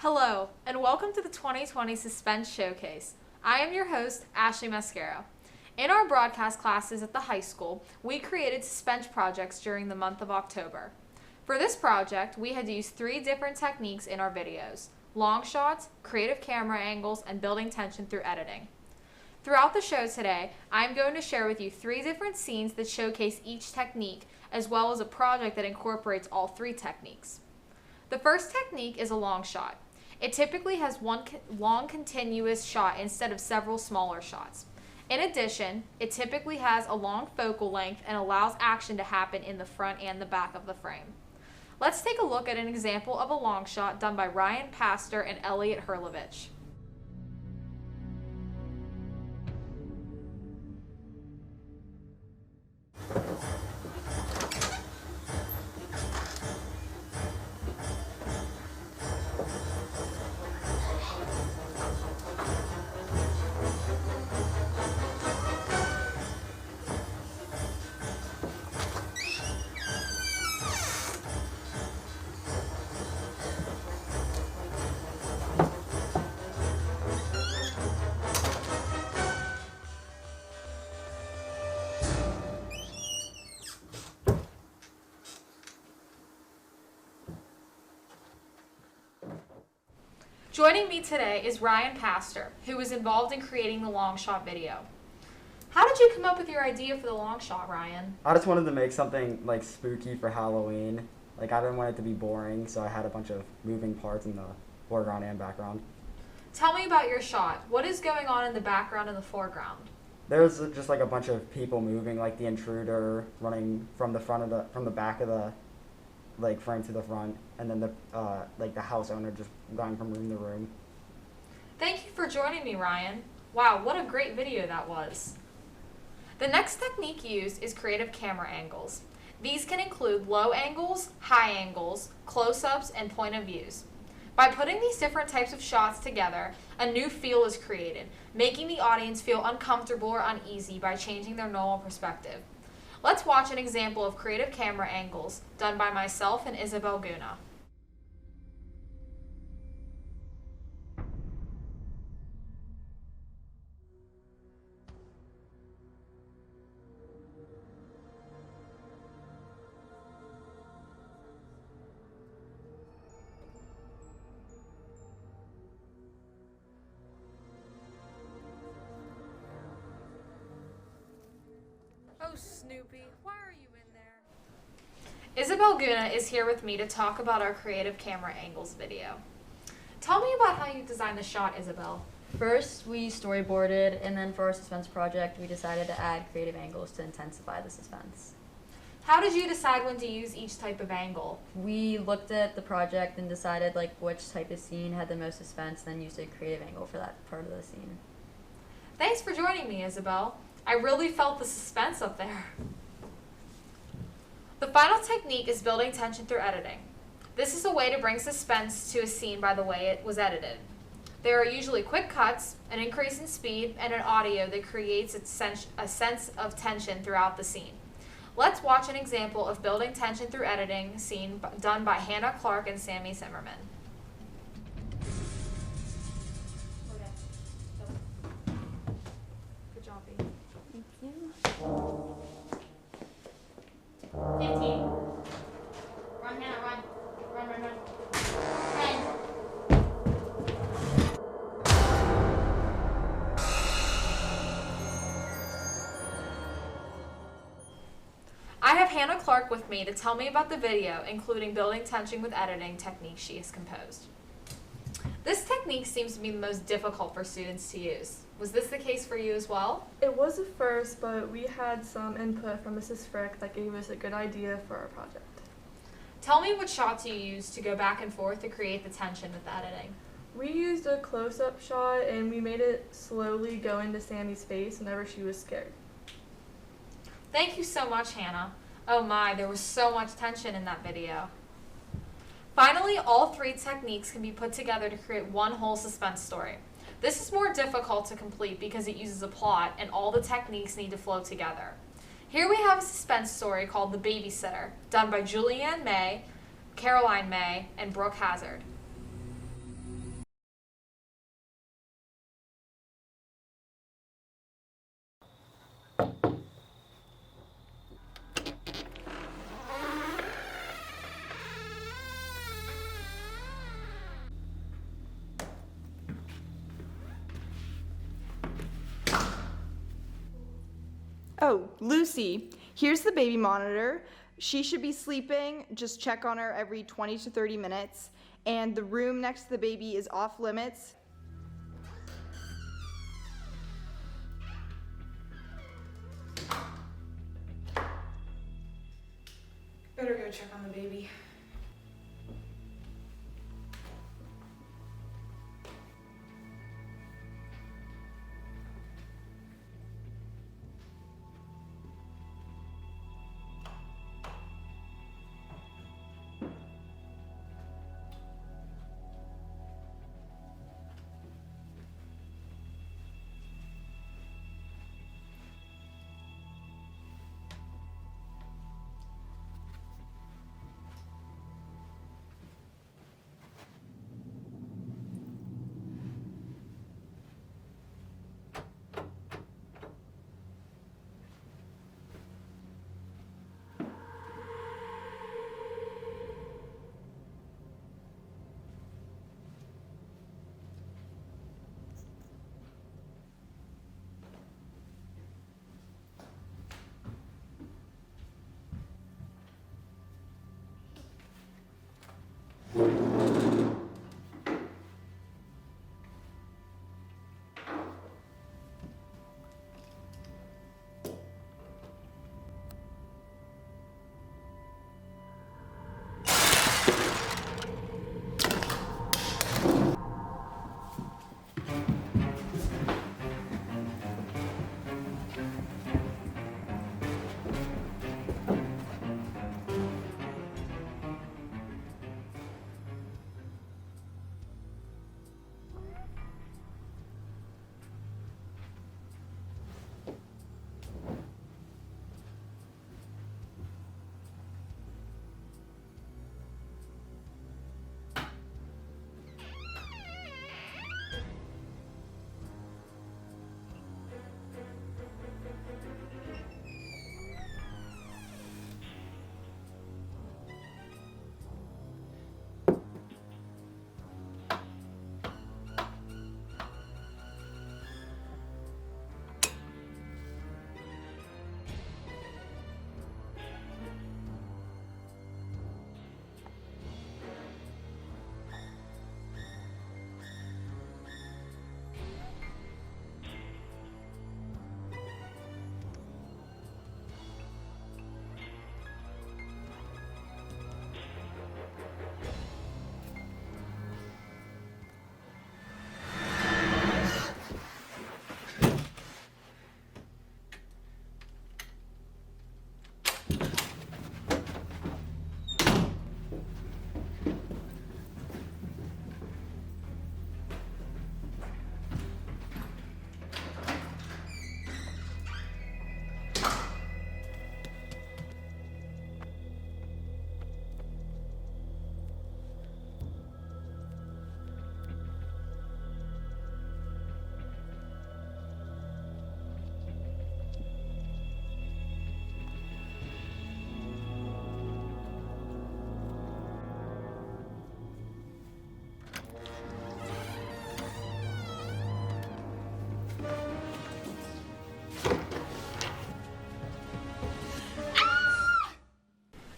Hello, and welcome to the 2020 Suspense Showcase. I am your host, Ashley Mascaro. In our broadcast classes at the high school, we created suspense projects during the month of October. For this project, we had used 3 different techniques in our videos: long shots, creative camera angles, and building tension through editing. Throughout the show today, I am going to share with you 3 different scenes that showcase each technique, as well as a project that incorporates all 3 techniques. The first technique is a long shot. It typically has one long continuous shot instead of several smaller shots. In addition, it typically has a long focal length and allows action to happen in the front and the back of the frame. Let's take a look at an example of a long shot done by Ryan Pastor and Elliot Hurlovich. Joining me today is Ryan Pastor, who was involved in creating the long shot video. How did you come up with your idea for the long shot, Ryan? I just wanted to make something like spooky for Halloween. Like, I didn't want it to be boring, so I had a bunch of moving parts in the foreground and background. Tell me about your shot. What is going on in the background and the foreground? There's just like a bunch of people moving, like the intruder running from the back of the frame to the front, and then the house owner just going from room to room. Thank you for joining me, Ryan. Wow, what a great video that was. The next technique used is creative camera angles. These can include low angles, high angles, close-ups, and point of views. By putting these different types of shots together, a new feel is created, making the audience feel uncomfortable or uneasy by changing their normal perspective. Let's watch an example of creative camera angles done by myself and Isabel Guna. Oh, Snoopy, why are you in there? Isabel Guna is here with me to talk about our creative camera angles video. Tell me about how you designed the shot, Isabel. First, we storyboarded, and then for our suspense project, we decided to add creative angles to intensify the suspense. How did you decide when to use each type of angle? We looked at the project and decided which type of scene had the most suspense, then used a creative angle for that part of the scene. Thanks for joining me, Isabel. I really felt the suspense up there. The final technique is building tension through editing. This is a way to bring suspense to a scene by the way it was edited. There are usually quick cuts, an increase in speed, and an audio that creates a sense of tension throughout the scene. Let's watch an example of building tension through editing scene done by Hannah Clark and Sammy Zimmerman. Good job, B. Thank you. 15. Run, Hannah, run. Run, run, run. 10. I have Hannah Clark with me to tell me about the video, including building tension with editing techniques she has composed. This technique seems to be the most difficult for students to use. Was this the case for you as well? It was at first, but we had some input from Mrs. Frick that gave us a good idea for our project. Tell me what shots you used to go back and forth to create the tension with the editing. We used a close-up shot and we made it slowly go into Sammy's face whenever she was scared. Thank you so much, Hannah. Oh my, there was so much tension in that video. Finally, all 3 techniques can be put together to create one whole suspense story. This is more difficult to complete because it uses a plot and all the techniques need to flow together. Here we have a suspense story called The Babysitter, done by Julianne May, Caroline May, and Brooke Hazard. Oh, Lucy, here's the baby monitor. She should be sleeping. Just check on her every 20 to 30 minutes. And the room next to the baby is off limits. Better go check on the baby.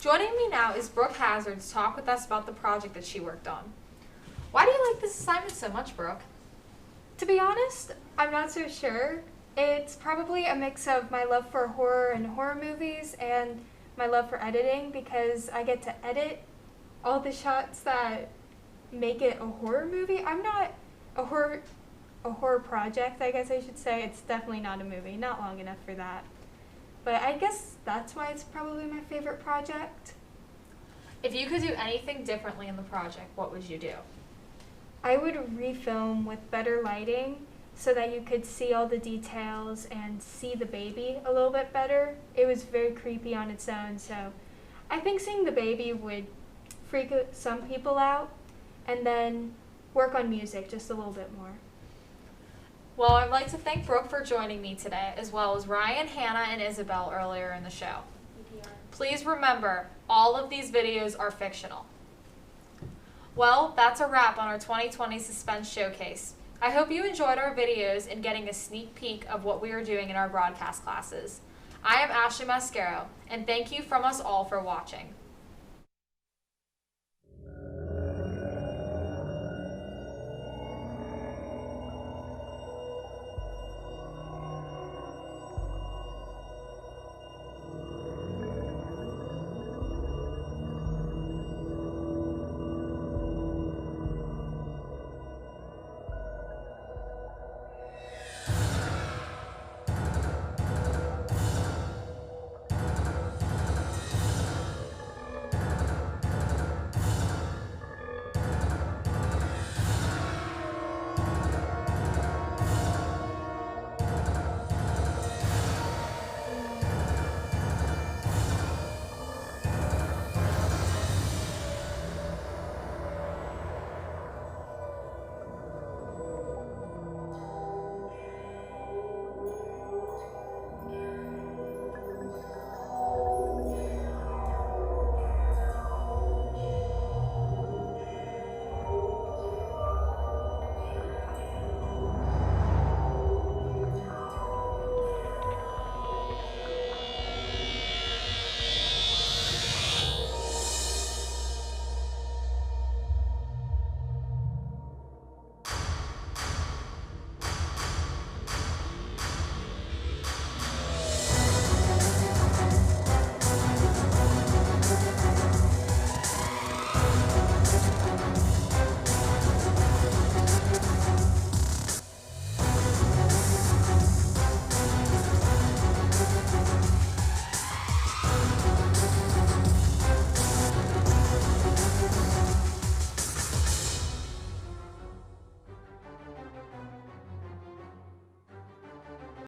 Joining me now is Brooke Hazard to talk with us about the project that she worked on. Why do you like this assignment so much, Brooke? To be honest, I'm not so sure. It's probably a mix of my love for horror and horror movies and my love for editing, because I get to edit all the shots that make it a horror movie. I'm not a horror project, I guess I should say. It's definitely not a movie, not long enough for that. But I guess that's why it's probably my favorite project. If you could do anything differently in the project, what would you do? I would refilm with better lighting so that you could see all the details and see the baby a little bit better. It was very creepy on its own, so I think seeing the baby would freak some people out, and then work on music just a little bit more. Well, I'd like to thank Brooke for joining me today, as well as Ryan, Hannah, and Isabel earlier in the show. Please remember, all of these videos are fictional. Well, that's a wrap on our 2020 Suspense Showcase. I hope you enjoyed our videos and getting a sneak peek of what we are doing in our broadcast classes. I am Ashley Mascaro, and thank you from us all for watching.